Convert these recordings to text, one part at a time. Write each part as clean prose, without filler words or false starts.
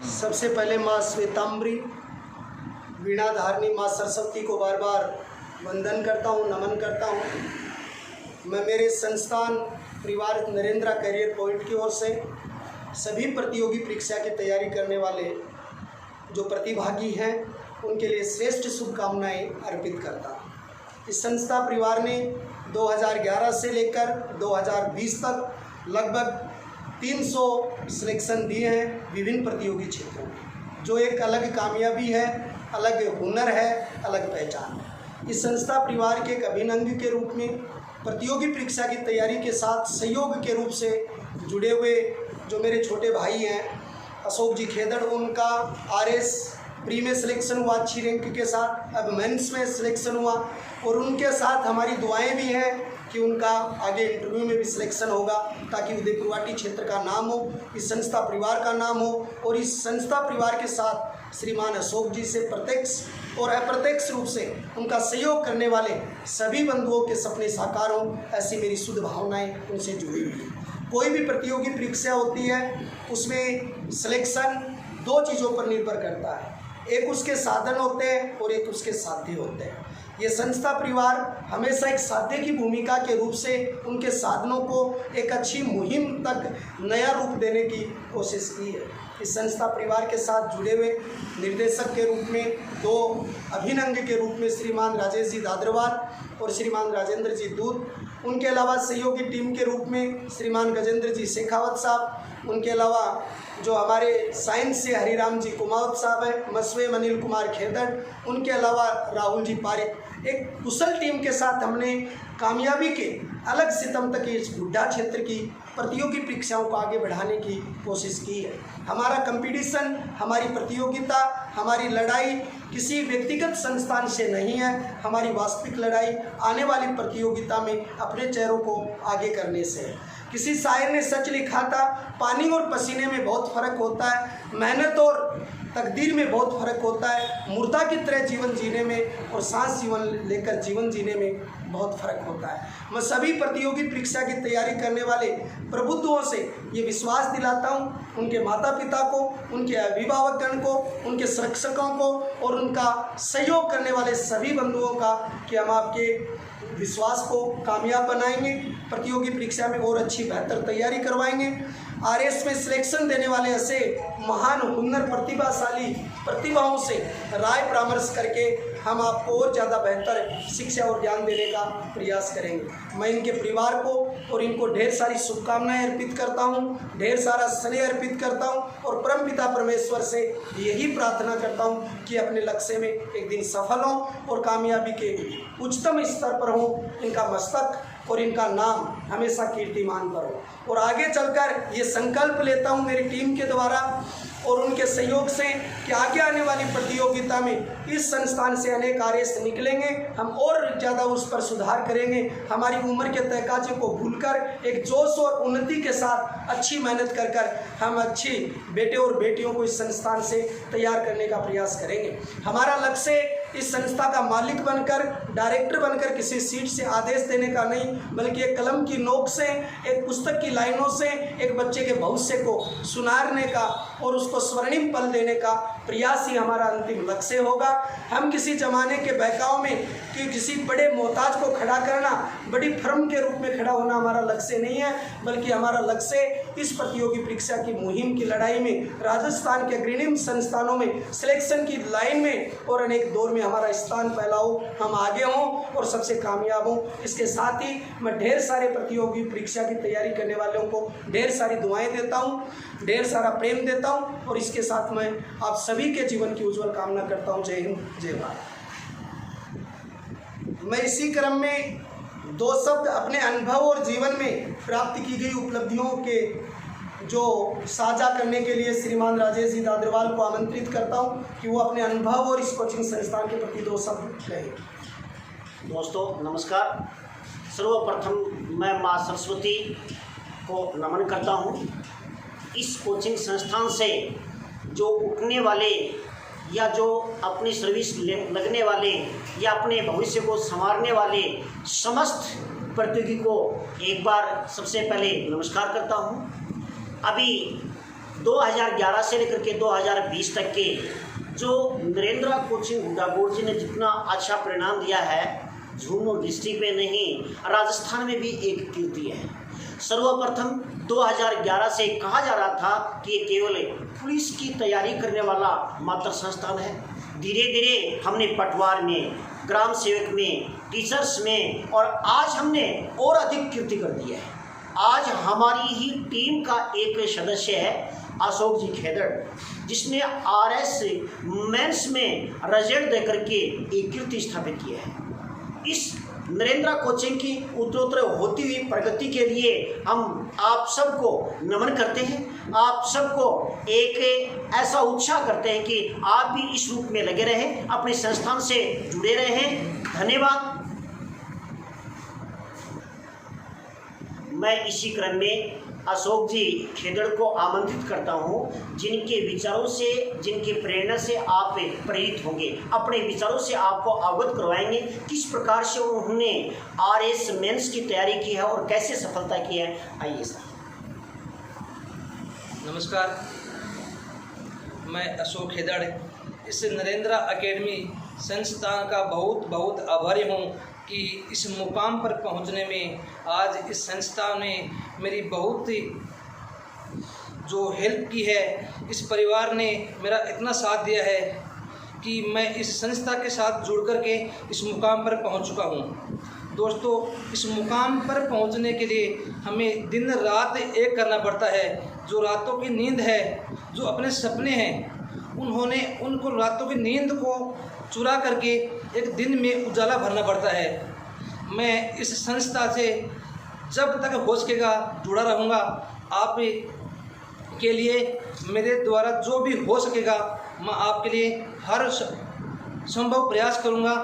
सबसे पहले माँ श्वेतांबरी वीणा धारणी माँ सरस्वती को बार बार वंदन करता हूँ, नमन करता हूँ। मैं मेरे संस्थान परिवार नरेंद्र करियर पॉइंट की ओर से सभी प्रतियोगी परीक्षा की तैयारी करने वाले जो प्रतिभागी हैं उनके लिए श्रेष्ठ शुभकामनाएं अर्पित करता हूँ। इस संस्था परिवार ने 2011 से लेकर 2020 तक लगभग 300 सिलेक्शन दिए हैं विभिन्न प्रतियोगी क्षेत्रों में, जो एक अलग कामयाबी है, अलग हुनर है, अलग पहचान है। इस संस्था परिवार के एक अभिन्न अंग के रूप में प्रतियोगी परीक्षा की तैयारी के साथ सहयोग के रूप से जुड़े हुए जो मेरे छोटे भाई हैं अशोक जी खेदड़, उनका RS प्री में सिलेक्शन हुआ अच्छी रैंक के साथ, अब मेंस में सिलेक्शन हुआ और उनके साथ हमारी दुआएं भी हैं कि उनका आगे इंटरव्यू में भी सिलेक्शन होगा ताकि उदयपुरवाटी क्षेत्र का नाम हो, इस संस्था परिवार का नाम हो और इस संस्था परिवार के साथ श्रीमान अशोक जी से प्रत्यक्ष और अप्रत्यक्ष रूप से उनका सहयोग करने वाले सभी बंधुओं के सपने साकार हों, ऐसी मेरी शुद्ध भावनाएं उनसे जुड़ी हुई हैं। कोई भी प्रतियोगी परीक्षा होती है उसमें सिलेक्शन दो चीज़ों पर निर्भर करता है, एक उसके साधन होते हैं और एक उसके साध्य होते हैं। ये संस्था परिवार हमेशा एक साध्य की भूमिका के रूप से उनके साधनों को एक अच्छी मुहिम तक नया रूप देने की कोशिश की है। इस संस्था परिवार के साथ जुड़े हुए निर्देशक के रूप में दो अभिन्न अंग के रूप में श्रीमान राजेश जी दादरवार और श्रीमान राजेंद्र जी दूत, उनके अलावा सहयोगी टीम के रूप में श्रीमान गजेंद्र जी शेखावत साहब, उनके अलावा जो हमारे साइंस से हरिराम जी कुमावत साहब हैं, मसवे अनिल कुमार खेदड़, उनके अलावा राहुल जी पारिक, एक कुशल टीम के साथ हमने कामयाबी के अलग सितम तक इस बुढ़ा क्षेत्र की प्रतियोगी परीक्षाओं को आगे बढ़ाने की कोशिश की है। हमारा कंपटीशन, हमारी प्रतियोगिता, हमारी लड़ाई किसी व्यक्तिगत संस्थान से नहीं है, हमारी वास्तविक लड़ाई आने वाली प्रतियोगिता में अपने चेहरों को आगे करने से है। किसी शायर ने सच लिखा था, पानी और पसीने में बहुत फ़र्क होता है, मेहनत और तकदीर में बहुत फ़र्क होता है, मुर्दा की तरह जीवन जीने में और सांस जीवन लेकर जीवन जीने में बहुत फ़र्क होता है। मैं सभी प्रतियोगी परीक्षा की तैयारी करने वाले प्रबुद्धों से ये विश्वास दिलाता हूँ, उनके माता पिता को, उनके अभिभावकगण को, उनके शिक्षकों को और उनका सहयोग करने वाले सभी बंधुओं का कि हम आपके विश्वास को कामयाब बनाएंगे, प्रतियोगी परीक्षा में और अच्छी बेहतर तैयारी करवाएंगे। RS में सिलेक्शन देने वाले ऐसे महान हुनर प्रतिभाशाली प्रतिभाओं से राय परामर्श करके हम आपको और ज़्यादा बेहतर शिक्षा और ज्ञान देने का प्रयास करेंगे। मैं इनके परिवार को और इनको ढेर सारी शुभकामनाएं अर्पित करता हूँ, ढेर सारा स्नेह अर्पित करता हूँ और परमपिता परमेश्वर से यही प्रार्थना करता हूँ कि अपने लक्ष्य में एक दिन सफल हों और कामयाबी के उच्चतम स्तर पर हों, इनका मस्तक और इनका नाम हमेशा कीर्तिमान पर हो। और आगे चलकर ये संकल्प लेता हूँ मेरी टीम के द्वारा और उनके सहयोग से कि आगे आने वाली प्रतियोगिता में इस संस्थान से अनेक RS निकलेंगे, हम और ज़्यादा उस पर सुधार करेंगे, हमारी उम्र के तकाजे को भूलकर एक जोश और उन्नति के साथ अच्छी मेहनत कर हम अच्छी बेटे और बेटियों को इस संस्थान से तैयार करने का प्रयास करेंगे। हमारा लक्ष्य इस संस्था का मालिक बनकर, डायरेक्टर बनकर किसी सीट से आदेश देने का नहीं, बल्कि एक कलम की नोक से, एक पुस्तक की लाइनों से एक बच्चे के भविष्य को सुनारने का और उसको स्वर्णिम पल देने का प्रयास ही हमारा अंतिम लक्ष्य होगा। हम किसी जमाने के बहकाव में कि किसी बड़े मोहताज को खड़ा करना, बड़ी फर्म के रूप में खड़ा होना हमारा लक्ष्य नहीं है, बल्कि हमारा लक्ष्य इस प्रतियोगी परीक्षा की मुहिम की लड़ाई में राजस्थान के अग्रणी संस्थानों में सिलेक्शन की लाइन में और अनेक दौर में हमारा स्थान पहला हो, हम आगे हों और सबसे कामयाब हों। इसके साथ ही मैं ढेर सारे प्रतियोगी परीक्षा की तैयारी करने वालों को ढेर सारी दुआएं देता हूं, ढेर सारा प्रेम देता हूं और इसके साथ मैं आप सभी के जीवन की उज्जवल कामना करता हूं। जय हिंद, जय भारत। मैं इसी क्रम में दो शब्द अपने अनुभव और जीवन में प्राप्त की गई उपलब्धियों के जो साझा करने के लिए श्रीमान राजेश जी दादरवाल को आमंत्रित करता हूं कि वो अपने अनुभव और इस कोचिंग संस्थान के प्रति दो शब्द कहें। दोस्तों नमस्कार। सर्वप्रथम मैं माँ सरस्वती को नमन करता हूँ। इस कोचिंग संस्थान से जो उठने वाले या जो अपनी सर्विस लगने वाले या अपने भविष्य को संवारने वाले समस्त प्रतियोगी को एक बार सबसे पहले नमस्कार करता हूँ। अभी 2011 से लेकर के 2020 तक के जो नरेंद्र कोचिंग हुडाकोट जी ने जितना अच्छा परिणाम दिया है, झुंझुनू डिस्ट्रिक्ट में नहीं राजस्थान में भी एक कीर्ति है। सर्वप्रथम 2011 से कहा जा रहा था कि ये केवल पुलिस की तैयारी करने वाला मात्र संस्थान है। धीरे धीरे हमने पटवार में, ग्राम सेवक में, टीचर्स में और आज हमने और अधिक कीर्ति कर दी है। आज हमारी ही टीम का एक सदस्य है अशोक जी खेदड़, जिसने आरएस मेंस में रिजल्ट देकर के एक कीर्ति स्थापित की है। इस नरेंद्र कोचिंग की उत्तरोत्तर होती हुई प्रगति के लिए हम आप सबको नमन करते हैं। आप सबको एक ऐसा उत्साह करते हैं कि आप भी इस रूप में लगे रहें, अपने संस्थान से जुड़े रहें। धन्यवाद। मैं इसी क्रम में अशोक जी खेदड़ को आमंत्रित करता हूं, जिनके विचारों से, जिनकी प्रेरणा से आप प्रेरित होंगे, अपने विचारों से आपको अवगत करवाएंगे किस प्रकार से उन्होंने आरएस मेंस की तैयारी की है और कैसे सफलता की है। आइए सर। नमस्कार, मैं अशोक खेदड़ इस नरेंद्र एकेडमी संस्थान का बहुत आभारी हूँ कि इस मुकाम पर पहुंचने में आज इस संस्था ने मेरी बहुत जो हेल्प की है। इस परिवार ने मेरा इतना साथ दिया है कि मैं इस संस्था के साथ जुड़ कर के इस मुकाम पर पहुंच चुका हूं। दोस्तों, इस मुकाम पर पहुंचने के लिए हमें दिन रात एक करना पड़ता है। जो रातों की नींद है, जो अपने सपने हैं, उन्होंने उनको रातों की नींद को चुरा करके एक दिन में उजाला भरना पड़ता है। मैं इस संस्था से जब तक हो सकेगा जुड़ा रहूँगा। आप के लिए मेरे द्वारा जो भी हो सकेगा मैं आपके लिए हर संभव प्रयास करूँगा।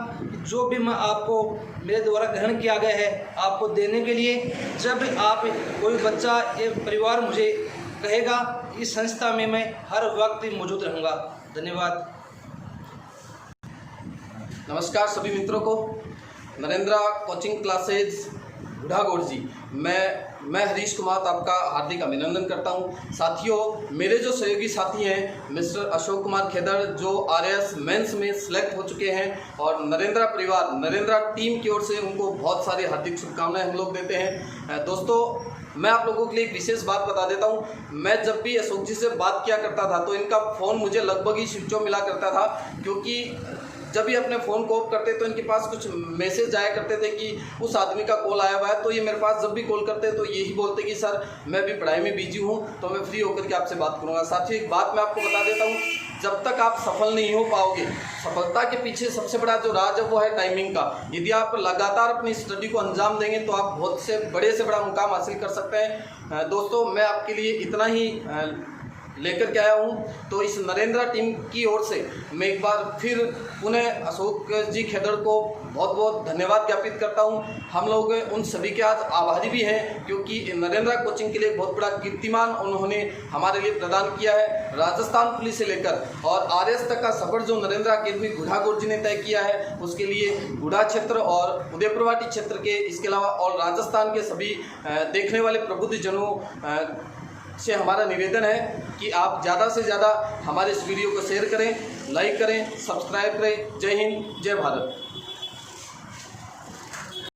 जो भी मैं आपको मेरे द्वारा ग्रहण किया गया है आपको देने के लिए, जब आप कोई बच्चा ये परिवार मुझे कहेगा, इस संस्था में मैं हर वक्त मौजूद रहूँगा। धन्यवाद। नमस्कार सभी मित्रों को। नरेंद्र कोचिंग क्लासेज हुडाकोट जी, मैं हरीश कुमार आपका हार्दिक अभिनंदन करता हूं। साथियों, मेरे जो सहयोगी साथी हैं मिस्टर अशोक कुमार खेदड़, जो आरएस मेंस में सिलेक्ट हो चुके हैं, और नरेंद्र परिवार, नरेंद्र टीम की ओर से उनको बहुत सारी हार्दिक शुभकामनाएं हम लोग देते हैं। दोस्तों, मैं आप लोगों के लिए एक विशेष बात बता देता हूं। मैं जब भी अशोक जी से बात किया करता था तो इनका फ़ोन मुझे लगभग ही स्विच ऑफ मिला करता था, क्योंकि जब भी अपने फ़ोन को ऑफ करते तो इनके पास कुछ मैसेज आया करते थे कि उस आदमी का कॉल आया हुआ है। तो ये मेरे पास जब भी कॉल करते तो यही बोलते कि सर मैं भी पढ़ाई में बिजी हूँ, तो मैं फ्री होकर के आपसे बात करूँगा। साथियों, एक बात मैं आपको बता देता हूँ, जब तक आप सफल नहीं हो पाओगे, सफलता के पीछे सबसे बड़ा जो राज है वो है टाइमिंग का। यदि आप लगातार अपनी स्टडी को अंजाम देंगे तो आप बहुत से बड़ा मुकाम हासिल कर सकते हैं। दोस्तों, मैं आपके लिए इतना ही लेकर के आया हूँ। तो इस नरेंद्र टीम की ओर से मैं एक बार फिर पुनः अशोक जी खेदड़ को बहुत बहुत धन्यवाद ज्ञापित करता हूँ। हम लोग उन सभी के आज आभारी भी हैं, क्योंकि नरेंद्र कोचिंग के लिए बहुत बड़ा कीर्तिमान उन्होंने हमारे लिए प्रदान किया है। राजस्थान पुलिस से लेकर और आरएस तक का सफर जो नरेंद्र अकेडमी हुडाकोट जी ने तय किया है, उसके लिए हुडा क्षेत्र और उदयपुरवाटी क्षेत्र के, इसके अलावा और राजस्थान के सभी देखने वाले प्रबुद्धजनों से हमारा निवेदन है कि आप ज़्यादा से ज़्यादा हमारे इस वीडियो को शेयर करें, लाइक करें, सब्सक्राइब करें। जय हिंद, जय भारत।